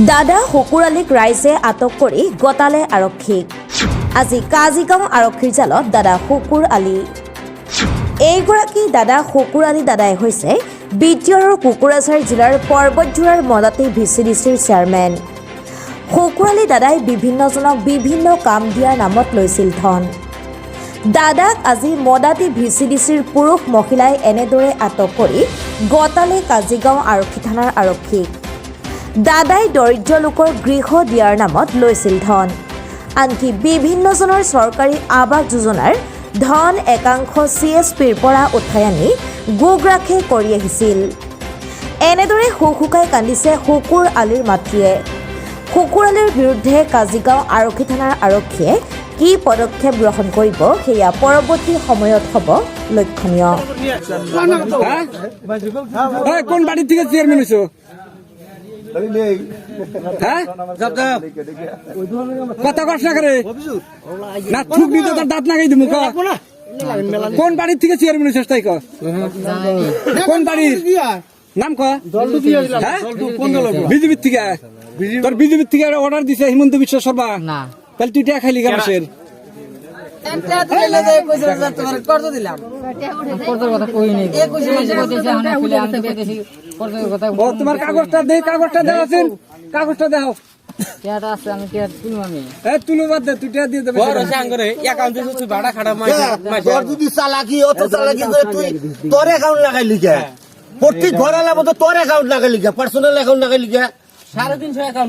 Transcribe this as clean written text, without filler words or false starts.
দাদা শুকুৰ আলীক ৰাইজে আটক কৰি গতালে আৰক্ষীক। আজি কাজিগাঁও আৰক্ষীৰ জালত দাদা শুকুৰ আলী। এইগৰাকী দাদা শুকুৰ আলী দাদাই হৈছে বিটিআৰ কোকৰাঝাৰ জিলাৰ পৰ্বতজোৰাৰ মদাতি VCDCৰ চেয়াৰমেন। শুকুৰ আলী দাদাই বিভিন্নজনক বিভিন্ন কাম দিয়াৰ নামত লৈছিল ধন। দাদাক আজি মদাতি VCDCৰ পুৰুষ মহিলাই এনেদৰে আটক কৰি গতালে কাজিগাঁও আৰক্ষী থানাৰ আৰক্ষীক। দাদাই দৰিদ্ৰ লোকৰ গৃহ দিয়াৰ নামত লৈছিল ধন। আনকি বিভিন্নজনৰ চৰকাৰী আৱাস যোজনাৰ ধন একাংশ CSPৰ পৰা উঠাই আনি গোগৰাখে কৰি আহিছিল। এনেদৰে শুকাই কান্দিছে শুকুৰ আলীৰ মাতৃয়ে। শুকুৰ আলীৰ বিৰুদ্ধে কাজিগাঁও আৰক্ষী থানাৰ আৰক্ষীয়ে কি পদক্ষেপ গ্ৰহণ কৰিব সেয়া পৰৱৰ্তী সময়ত হ'ব লক্ষণীয়। কোন বাড়ি থেকে চেয়ারম্যান হইছো? কথা কষ্ট করে না থুক দিতে তোর দাঁত লাগাই দিমু। কোন বাড়ির থেকে চেয়ারম্যান হইছিস তাই ক? কোন বাড়ির নাম ক? বিজেপির থেকে। তোর বিজেপির থেকে অর্ডার দিছে হিমন্ত বিশ্ব শর্মা, তাহলে তুই টাকা খাইলি কেন? তোমার কাগজটা দে, কাগজটা দেওয়া আছেন, কাগজটা দেখাও। তুলো বাদ দে, তুই দিয়ে দেবে। তোর অ্যাকাউন্ট লাগাইলি কে? প্রত্যেক ঘর এলাকা তোর অ্যাকাউন্ট লাগাইলি কে? পার্সোনাল অ্যাকাউন্ট লাগাইলি কে? 350 অ্যাকাউন্ট